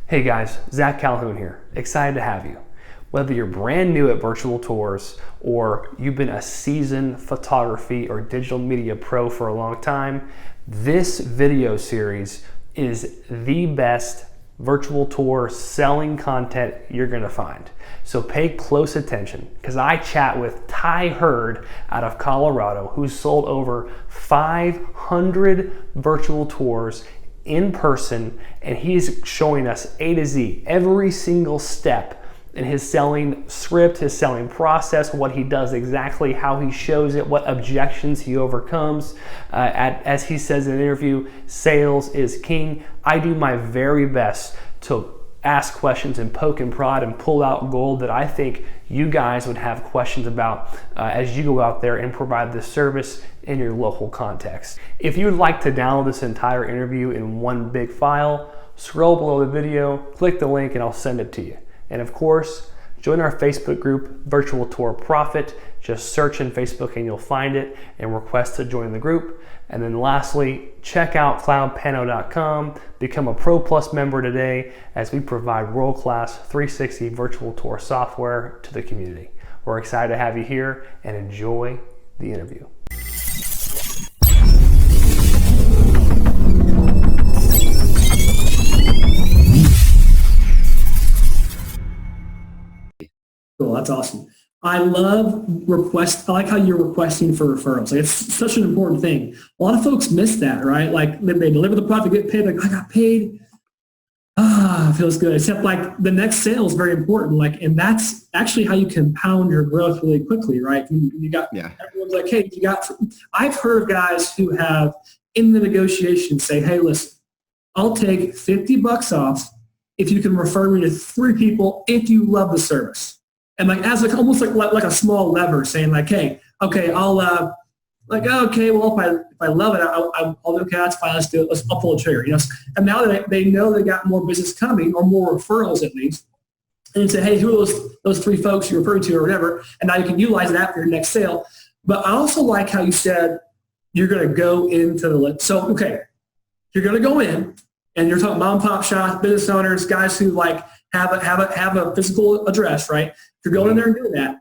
Hey guys, Zach Calhoun here. Excited to have you. Whether you're brand new at virtual tours or you've been a seasoned photography or digital media pro for a long time, this video series is the best virtual tour selling content you're going to find. So pay close attention because I chat with Hurd out of Colorado, who's sold over 500 virtual tours in person, and he's showing us A to Z, every single step in his selling script, his selling process, what he does exactly, how he shows it, what objections he overcomes. As he says in an interview, sales is king. I do my very best to ask questions and poke and prod and pull out gold that I think you guys would have questions about as you go out there and provide this service in your local context. If you would like to download this entire interview in one big file, scroll below the video, click the link, and I'll send it to you. And of course, join our Facebook group, Virtual Tour Profit. Just search in Facebook and you'll find it and request to join the group. And then lastly, check out cloudpano.com. Become a Pro Plus member today as we provide world-class 360 virtual tour software to the community. We're excited to have you here and enjoy the interview. Cool, that's awesome. I like how you're requesting for referrals. Like, it's such an important thing. A lot of folks miss that, right? Like they deliver the product, get paid, like I got paid. Feels good. Except like the next sale is very important. Like, and that's actually how you compound your growth really quickly, right? Everyone's like, hey, I've heard of guys who have in the negotiation say, hey, listen, I'll take $50 off if you can refer me to 3 people if you love the service. And like as like almost like a small lever saying like, hey, okay, I'll okay, well if I love it, I'll okay, that's fine, let's do it. I'll pull the trigger, And now that they know they got more business coming or more referrals at least, and you say, hey, who are those 3 folks you referred to or whatever, and now you can utilize that for your next sale. But I also like how you said you're going to go into the list. So okay, you're going to go in and you're talking mom and pop shops, business owners, guys who like have a physical address, right? If you're going in there and doing that,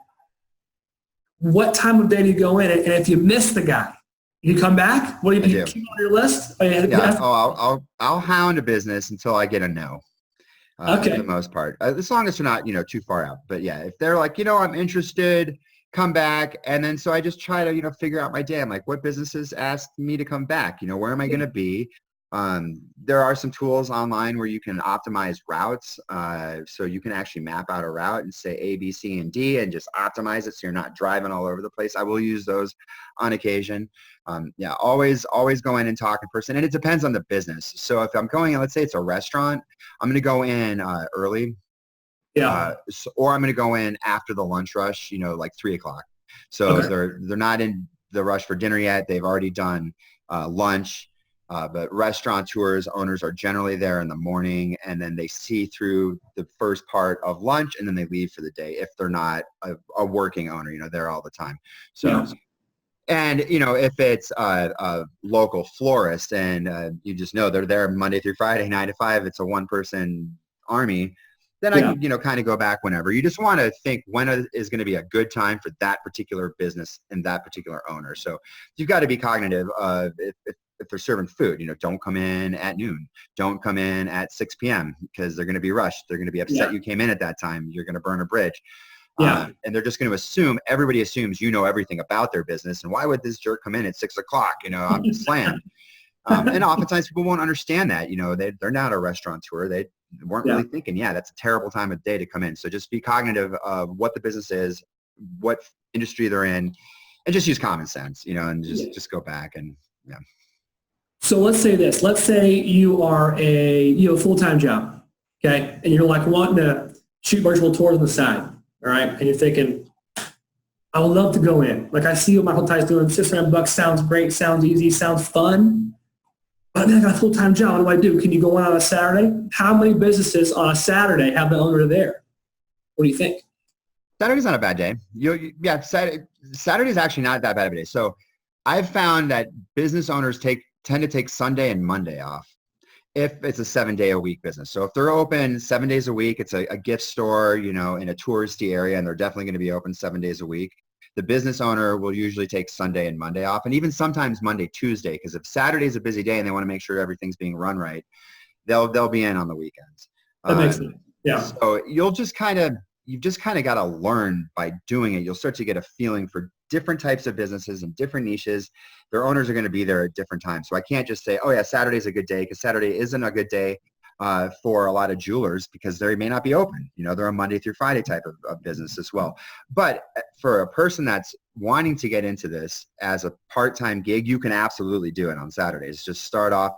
what time of day do you go in? And if you miss the guy, you come back? What do you keep on your list? I'll hound a business until I get a no. Okay. For the most part, as long as they're not, too far out. But yeah, if they're like, I'm interested, come back. And then so I just try to, figure out my day. I'm like, what businesses asked me to come back? Where am I going to be? There are some tools online where you can optimize routes. So you can actually map out a route and say A, B, C, and D and just optimize it so you're not driving all over the place. I will use those on occasion. Always go in and talk in person. And it depends on the business. So if I'm going in, let's say it's a restaurant, I'm going to go in early. Yeah. Or I'm going to go in after the lunch rush, like 3 o'clock. So Okay. they're not in the rush for dinner yet. They've already done lunch. But restaurateurs, owners are generally there in the morning, and then they see through the first part of lunch, and then they leave for the day if they're not a working owner, there all the time. So, Yeah. And, if it's a local florist and you just know they're there Monday through Friday, 9 to 5, it's a one-person army, then I can, kind of go back whenever. You just want to think when is going to be a good time for that particular business and that particular owner. So you've got to be cognitive of if they're serving food, don't come in at noon. Don't come in at 6 p.m. because they're going to be rushed. They're going to be upset you came in at that time. You're going to burn a bridge. And they're just going to everybody assumes everything about their business. And why would this jerk come in at 6 o'clock? I'm slammed. And oftentimes people won't understand that. They're not a restaurateur. They weren't really thinking, that's a terrible time of day to come in. So just be cognitive of what the business is, what industry they're in, and just use common sense, and just go back and, So let's say this. Let's say you are a full-time job, okay, and you're like wanting to shoot virtual tours on the side, all right, and you're thinking, I would love to go in. Like I see what my whole time's doing. $600 sounds great, sounds easy, sounds fun. But I got a full-time job. What do I do? Can you go in on a Saturday? How many businesses on a Saturday have the owner there? What do you think? Saturday's not a bad day. Saturday's actually not that bad of a day. So I've found that business owners tend to take Sunday and Monday off. if it's a 7-day-a-week business. So if they're open 7 days a week, it's a gift store, you know, in a touristy area, and they're definitely going to be open 7 days a week. The business owner will usually take Sunday and Monday off, and even sometimes Monday, Tuesday, because if Saturday's a busy day and they want to make sure everything's being run right, they'll be in on the weekends. That makes sense. Yeah. So you've just kind of got to learn by doing it. You'll start to get a feeling for different types of businesses and different niches. Their owners are going to be there at different times. So I can't just say, oh yeah, Saturday's a good day, because Saturday isn't a good day for a lot of jewelers because they may not be open. You know, they're a Monday through Friday type of business as well. But for a person that's wanting to get into this as a part-time gig, you can absolutely do it on Saturdays. Just start off.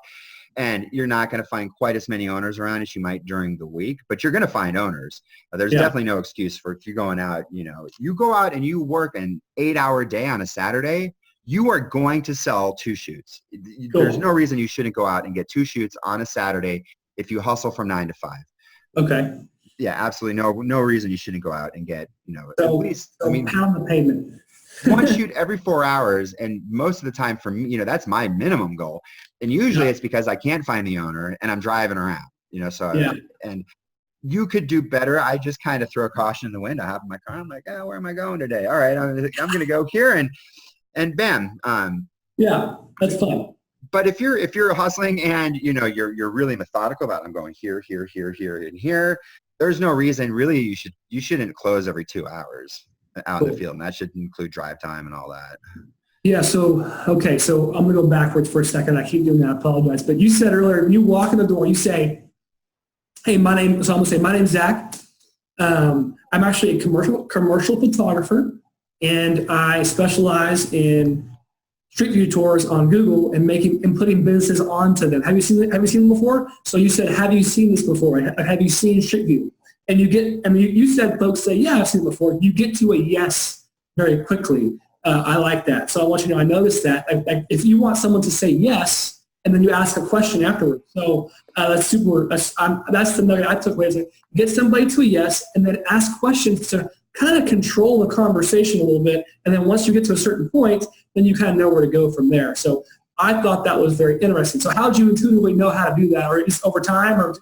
And you're not going to find quite as many owners around as you might during the week, but you're going to find owners. There's definitely no excuse for if you're going out, you know, you go out and you work an 8-hour day on a Saturday, you are going to sell 2 shoots. Cool. There's no reason you shouldn't go out and get 2 shoots on a Saturday if you hustle from 9 to 5. Okay. Yeah, absolutely. No reason you shouldn't go out and get, you know, So, at least, so pound the pavement. 1 shoot every 4 hours, and most of the time for me, you know, that's my minimum goal. And usually it's because I can't find the owner and I'm driving around, you know, so, and you could do better. I just kind of throw caution in the wind. I hop in my car. I'm like, oh, where am I going today? All right, I'm going to go here and bam. Yeah, that's fun. But if you're hustling and, you know, you're really methodical about, I'm going here, and here, there's no reason really you shouldn't close every 2 hours out in the field, and that should include drive time and all that. Yeah. So, okay. So I'm going to go backwards for a second. I keep doing that. I apologize. But you said earlier, when you walk in the door, you say, hey, so I'm going to say, my name's Zach. I'm actually a commercial photographer, and I specialize in Street View tours on Google and putting businesses onto them. Have you seen them before? So you said, have you seen this before? Have you seen Street View? And you said folks say, yeah, I've seen it before. You get to a yes very quickly. I like that. So I want you to know, I noticed that. If you want someone to say yes, and then you ask a question afterwards. So that's super. That's the nugget I took away. Is like, get somebody to a yes, and then ask questions to kind of control the conversation a little bit. And then once you get to a certain point, then you kind of know where to go from there. So I thought that was very interesting. So how did you intuitively know how to do that? Or just over time, or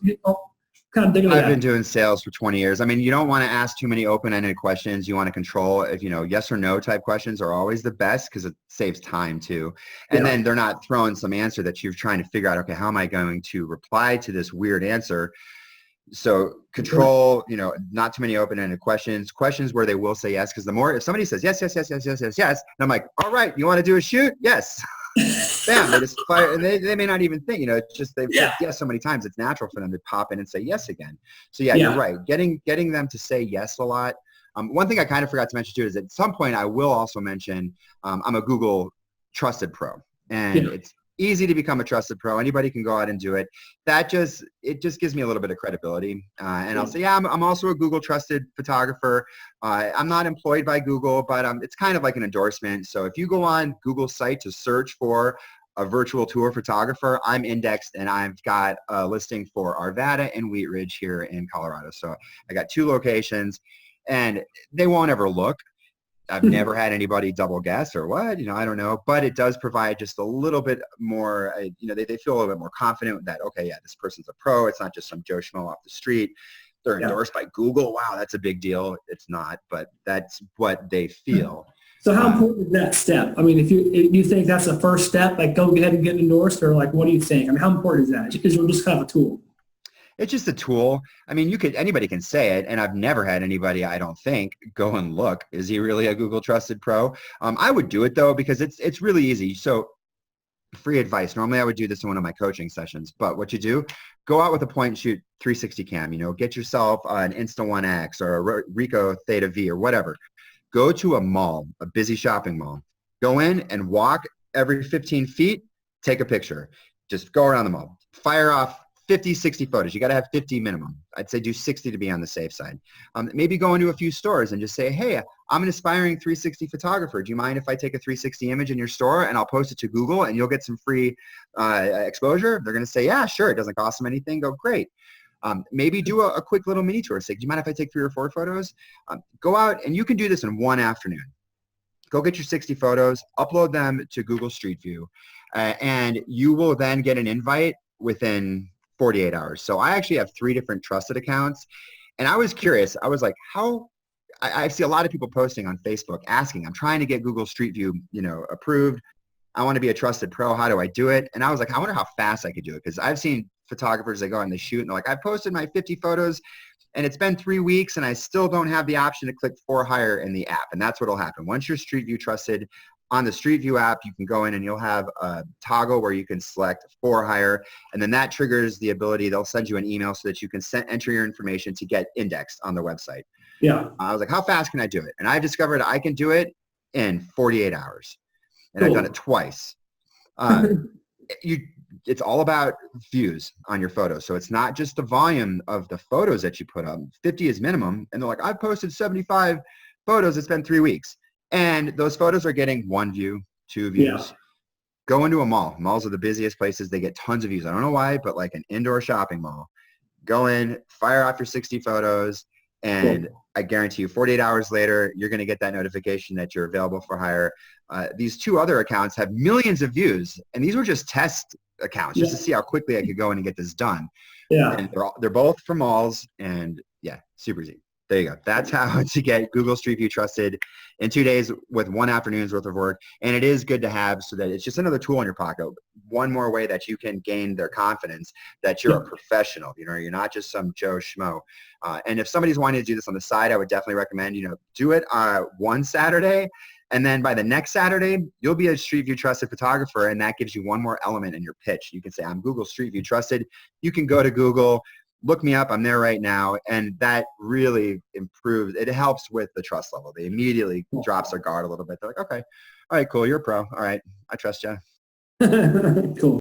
kind of digging? I've been doing sales for 20 years. I mean, you don't want to ask too many open-ended questions. You want to control, if you know, yes or no type questions are always the best because it saves time too. And then they're not throwing some answer that you're trying to figure out, okay, how am I going to reply to this weird answer? So control, you know, not too many open-ended questions where they will say yes. Because the more, if somebody says yes, and I'm like, all right, you want to do a shoot? Yes. Bam, they just fire, and they may not even think, you know, it's just they've said yes so many times, it's natural for them to pop in and say yes again. So you're right. Getting them to say yes a lot. One thing I kind of forgot to mention too is at some point I will also mention I'm a Google Trusted Pro, and it's easy to become a trusted pro. Anybody can go out and do it. It just gives me a little bit of credibility. And I'll say, I'm also a Google trusted photographer. I'm not employed by Google, but it's kind of like an endorsement. So if you go on Google's site to search for a virtual tour photographer, I'm indexed, and I've got a listing for Arvada and Wheat Ridge here in Colorado. So I got 2 locations, and they won't ever look. I've never had anybody double guess or what, you know, I don't know, but it does provide just a little bit more, you know, they feel a little bit more confident that, okay, yeah, this person's a pro. It's not just some Joe Schmo off the street. They're endorsed by Google. Wow, that's a big deal. It's not, but that's what they feel. So how important is that step? I mean, if you think that's the first step, like go ahead and get endorsed, or like, what do you think? I mean, how important is that? Is it just kind of a tool? It's just a tool. I mean, anybody can say it, and I've never had anybody, I don't think, go and look, is he really a Google Trusted Pro? I would do it though, because it's really easy. So free advice. Normally I would do this in one of my coaching sessions, but what you do, go out with a point and shoot 360 cam, you know, get yourself an Insta1X or a Ricoh Theta V or whatever. Go to a mall, a busy shopping mall. Go in and walk every 15 feet, take a picture. Just go around the mall. Fire off 50, 60 photos. You got to have 50 minimum. I'd say do 60 to be on the safe side. Maybe go into a few stores and just say, hey, I'm an aspiring 360 photographer. Do you mind if I take a 360 image in your store and I'll post it to Google and you'll get some free exposure? They're going to say, yeah, sure. It doesn't cost them anything. Go, great. Maybe do a quick little mini tour. Say, do you mind if I take 3 or 4 photos? Go out, and you can do this in one afternoon. Go get your 60 photos, upload them to Google Street View, and you will then get an invite within 48 hours. So I actually have 3 different trusted accounts. And I was curious. I was like, I see a lot of people posting on Facebook asking, I'm trying to get Google Street View, approved. I want to be a trusted pro. How do I do it? And I was like, I wonder how fast I could do it. Because I've seen photographers that go and they shoot and they're like, I posted my 50 photos and it's been 3 weeks and I still don't have the option to click for hire in the app. And that's what'll happen. Once you're Street View trusted on the Street View app, you can go in and you'll have a toggle where you can select for hire. And then that triggers the ability, they'll send you an email so that you can enter your information to get indexed on the website. Yeah. I was like, how fast can I do it? And I've discovered I can do it in 48 hours. And Cool. I've done it twice. It's all about views on your photos. So it's not just the volume of the photos that you put up. 50 is minimum. And they're like, I've posted 75 photos. It's been 3 weeks. And those photos are getting 1 view, 2 views. Yeah. Go into a mall. Malls are the busiest places. They get tons of views. I don't know why, but like an indoor shopping mall. Go in, fire off your 60 photos. And Cool. I guarantee you 48 hours later, you're going to get that notification that you're available for hire. These 2 other accounts have millions of views, and these were just test accounts just to see how quickly I could go in and get this done. Yeah. And they're both from malls, and yeah, super easy. There you go. That's how to get Google Street View trusted in 2 days with 1 afternoon's worth of work. And it is good to have so that it's just another tool in your pocket. One more way that you can gain their confidence that you're a professional. You're not just some Joe Schmo. And if somebody's wanting to do this on the side, I would definitely recommend, do it one Saturday. And then by the next Saturday, you'll be a Street View trusted photographer. And that gives you one more element in your pitch. You can say, I'm Google Street View trusted. You can go to Google, look me up. I'm there right now. And that really improves. It helps with the trust level. They immediately drops their guard a little bit. They're like, okay, all right, cool. You're a pro. All right. I trust you. Cool.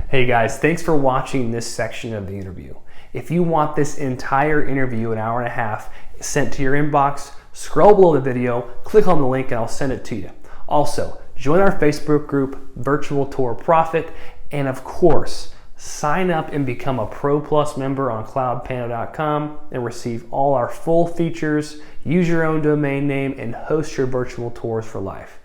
Hey guys, thanks for watching this section of the interview. If you want this entire interview, an hour and a half, sent to your inbox, scroll below the video, click on the link and I'll send it to you. Also, join our Facebook group, Virtual Tour Profit, and of course, sign up and become a Pro Plus member on cloudpano.com and receive all our full features, use your own domain name, and host your virtual tours for life.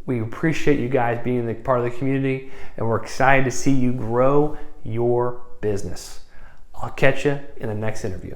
We appreciate you guys being a part of the community, and we're excited to see you grow your business. I'll catch you in the next interview.